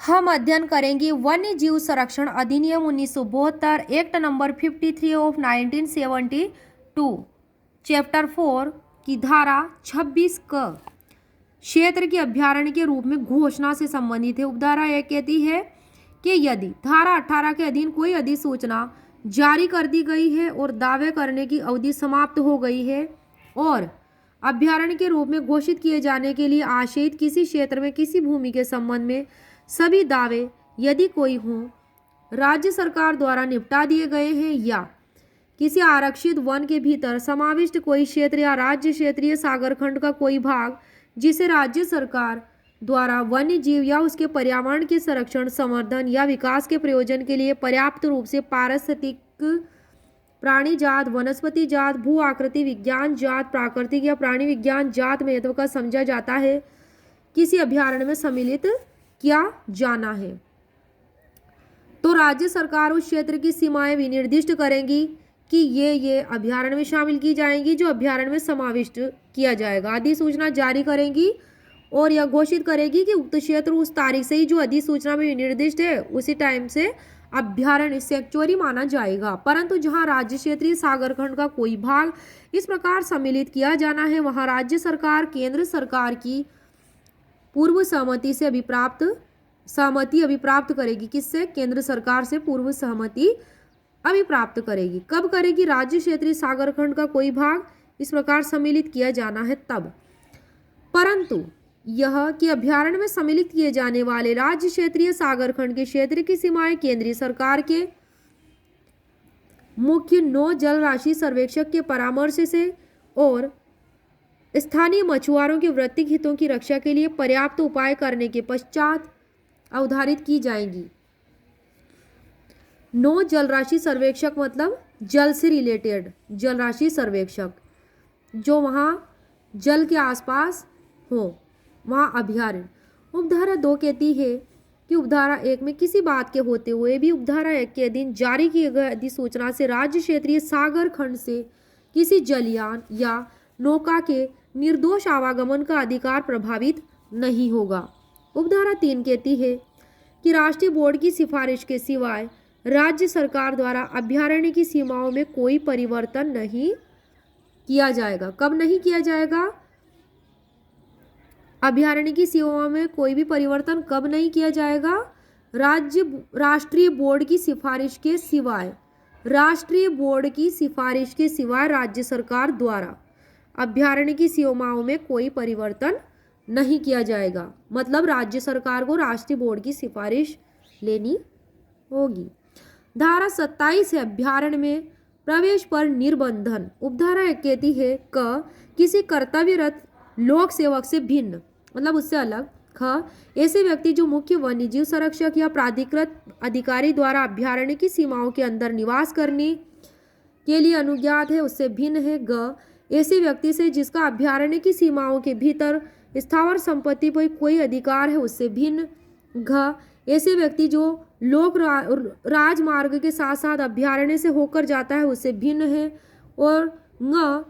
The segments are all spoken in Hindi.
हम अध्ययन करेंगे वन्य जीव संरक्षण अधिनियम 1972 एक्ट नंबर 53 ऑफ 1972 चैप्टर 4 की धारा 26 क क्षेत्र के अभ्यारण्य के रूप में घोषणा से संबंधित है। उपधारा 1 कहती है कि यदि धारा 18 के अधीन कोई अधिसूचना जारी कर दी गई है और दावे करने की अवधि समाप्त हो गई है और अभ्यारण्य के रूप में घोषित किए जाने के लिए आशयित किसी क्षेत्र में किसी भूमि के संबंध में सभी दावे यदि कोई हों राज्य सरकार द्वारा निपटा दिए गए हैं या किसी आरक्षित वन के भीतर समाविष्ट कोई क्षेत्र या राज्य क्षेत्रीय सागर खंड का कोई भाग जिसे राज्य सरकार द्वारा वन्य जीव या उसके पर्यावरण के संरक्षण संवर्धन या विकास के प्रयोजन के लिए पर्याप्त रूप से पारिस्थितिक प्राणी जात वनस्पति जात भू आकृति विज्ञान जात प्राकृतिक या प्राणी विज्ञान जात महत्व का समझा जाता है किसी अभ्यारण्य में सम्मिलित किया जाना है तो राज्य सरकार उस क्षेत्र की सीमाएं विनिर्दिष्ट करेंगी कि ये अभ्यारण्य में शामिल की जाएंगी जो अभ्यारण्य में समाविष्ट किया जाएगा। अधिसूचना जारी करेंगी और यह घोषित करेगी कि उक्त क्षेत्र उस तारीख से ही जो अधिसूचना में विनिर्दिष्ट है उसी टाइम से अभ्यारण्य सेंक्चुअरी माना जाएगा। परंतु जहां राज्य क्षेत्रीय सागर खंड का कोई भाग इस प्रकार सम्मिलित किया जाना है वहां राज्य सरकार केंद्र सरकार की पूर्व सहमति से अभिप्राप्त करेगी। किससे? केंद्र सरकार से पूर्व सहमति अभिप्राप्त करेगी। कब करेगी? राज्य क्षेत्रीय सागर खंड का कोई भाग इस प्रकार सम्मिलित किया जाना है तब। परंतु यह कि अभ्यारण्य में सम्मिलित किए जाने वाले राज्य क्षेत्रीय सागर खंड के क्षेत्र की सीमाएं केंद्रीय सरकार के मुख्य नौ जल राशि सर्वेक्षक के परामर्श से और स्थानीय मछुआरों के वृत्तिक हितों की रक्षा के लिए पर्याप्त उपाय करने के पश्चात अवधारित की जाएंगी। नौ जल राशि सर्वेक्षक मतलब जल से रिलेटेड जल राशि सर्वेक्षक जो वहाँ जल के आसपास हो वहाँ अभ्यारण्य। उपधारा 2 कहती है कि उपधारा 1 में किसी बात के होते हुए भी उपधारा 1 के अधीन जारी किए गए अधिसूचना से राज्य क्षेत्रीय सागर खंड से किसी जलयान या नौका के निर्दोष आवागमन का अधिकार प्रभावित नहीं होगा। उपधारा 3 कहती है कि राष्ट्रीय बोर्ड की सिफारिश के सिवाय राज्य सरकार द्वारा अभ्यारण्य की सीमाओं में कोई परिवर्तन नहीं किया जाएगा। कब नहीं किया जाएगा? अभ्यारण्य की सीमाओं में कोई भी परिवर्तन कब नहीं किया जाएगा? राष्ट्रीय बोर्ड की सिफारिश के सिवाय राज्य सरकार द्वारा अभ्यारण्य की सीमाओं में कोई परिवर्तन नहीं किया जाएगा। मतलब राज्य सरकार को राष्ट्रीय बोर्ड की सिफारिश लेनी होगी। धारा 27 है अभ्यारण्य में प्रवेश पर निर्बंधन। उपधारा 1 कहती है क किसी कर्तव्यरत लोक सेवक से भिन्न मतलब उससे अलग। ख ऐसे व्यक्ति जो मुख्य वन्यजीव संरक्षक या प्राधिकृत अधिकारी द्वारा अभ्यारण्य की सीमाओं के अंदर निवास करने के लिए अनुज्ञात है उससे भिन्न है। ग ऐसे व्यक्ति से जिसका अभ्यारण्य की सीमाओं के भीतर स्थावर संपत्ति पर कोई अधिकार है उससे भिन्न। घ ऐसे व्यक्ति जो लोक राजमार्ग के साथ साथ अभ्यारण्य से होकर जाता है उससे भिन्न है। और ङ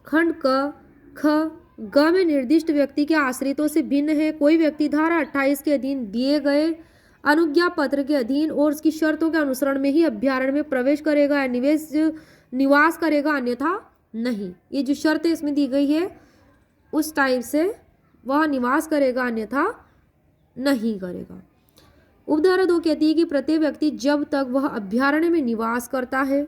खंड क ख ग में निर्दिष्ट व्यक्ति के आश्रितों से भिन्न है। कोई व्यक्ति धारा 28 के अधीन दिए गए अनुज्ञा पत्र के अधीन और उसकी शर्तों के अनुसरण में ही अभ्यारण्य में प्रवेश करेगा या निवास करेगा अन्यथा नहीं। ये जो शर्त इसमें दी गई है उस टाइप से वह निवास करेगा अन्यथा नहीं करेगा। उपधारा 2 कहती है कि प्रत्येक व्यक्ति जब तक वह अभ्यारण्य में निवास करता है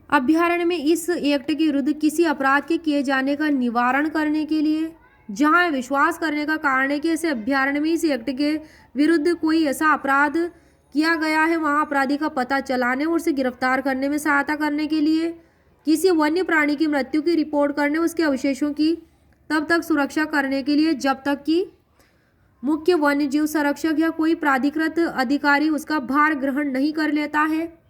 अभ्यारण्य में इस एक्ट के विरुद्ध किसी अपराध के किए जाने का निवारण करने के लिए जहां विश्वास करने का कारण है कि ऐसे अभ्यारण्य में इस एक्ट के विरुद्ध कोई ऐसा अपराध किया गया है वहां अपराधी का पता चलाने और उसे गिरफ्तार करने में सहायता करने के लिए किसी वन्य प्राणी की मृत्यु की रिपोर्ट करने उसके अवशेषों की तब तक सुरक्षा करने के लिए जब तक कि मुख्य वन्य जीव संरक्षक या कोई प्राधिकृत अधिकारी उसका भार ग्रहण नहीं कर लेता है।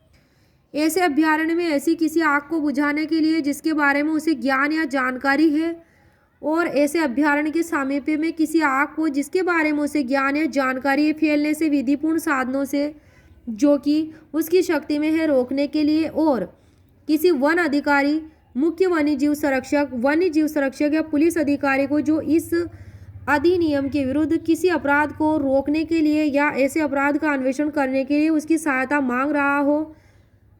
ऐसे अभ्यारण्य में ऐसी किसी आग को बुझाने के लिए जिसके बारे में उसे ज्ञान या जानकारी है और ऐसे अभ्यारण्य के सामीप्य में किसी आग को जिसके बारे में उसे ज्ञान या जानकारी फैलने से विधिपूर्ण साधनों से जो कि उसकी शक्ति में है रोकने के लिए और किसी वन अधिकारी मुख्य वन्य जीव संरक्षक या पुलिस अधिकारी को जो इस अधिनियम के विरुद्ध किसी अपराध को रोकने के लिए या ऐसे अपराध का अन्वेषण करने के लिए उसकी सहायता मांग रहा हो,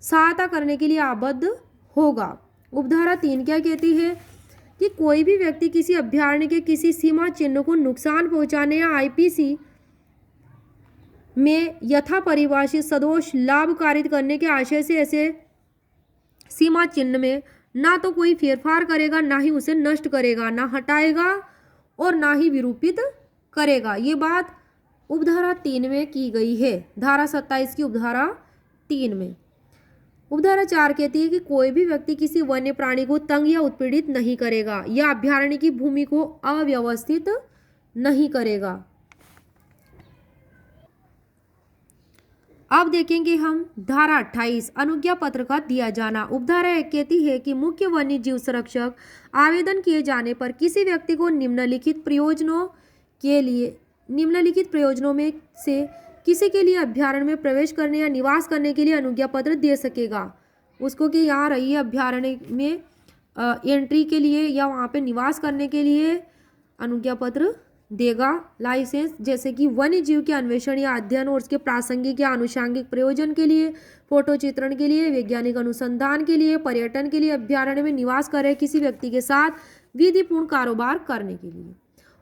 सहायता करने के लिए आबद्ध होगा। उपधारा 3 क्या कहती है कि कोई भी व्यक्ति किसी अभयारण्य के किसी सीमा चिन्ह को नुकसान पहुंचाने या आईपीसी में यथा परिभाषित सदोष लाभ कारित करने के आशय से ऐसे सीमा चिन्ह में ना तो कोई फेरफार करेगा, ना ही उसे नष्ट करेगा, ना हटाएगा और ना ही विरूपित करेगा। ये बात उपधारा 3 में की गई है, धारा 27 की उपधारा 3 में। उपधारा 4 कहती है कि कोई भी व्यक्ति किसी वन्य प्राणी को तंग या उत्पीड़ित नहीं करेगा या अभयारण्य की भूमि को अव्यवस्थित नहीं करेगा। अब देखेंगे हम धारा 28 अनुज्ञा पत्र का दिया जाना। उपधारा 1 कहती है कि मुख्य वन्य जीव संरक्षक आवेदन किए जाने पर किसी व्यक्ति को निम्नलिखित प्रयोजनों में से किसी के लिए अभ्यारण्य में प्रवेश करने या निवास करने के लिए अनुज्ञा पत्र दे सकेगा। उसको कि यहाँ रहिए अभ्यारण्य में एंट्री के लिए या वहाँ पे निवास करने के लिए अनुज्ञा पत्र देगा। लाइसेंस जैसे कि वन्य जीव के अन्वेषण या अध्ययन और उसके प्रासंगिक या आनुषंगिक प्रयोजन के लिए, फोटो चित्रण के लिए, वैज्ञानिक अनुसंधान के लिए, पर्यटन के लिए, अभ्यारण्य में निवास कर रहे किसी व्यक्ति के साथ विधिपूर्ण कारोबार करने के लिए।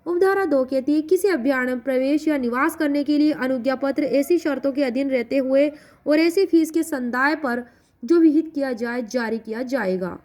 उपधारा 2 कहती है किसी अभ्यारण्य में प्रवेश या निवास करने के लिए अनुज्ञा पत्र ऐसी शर्तों के अधीन रहते हुए और ऐसी फीस के संदाय पर जो विहित किया जाए जारी किया जाएगा।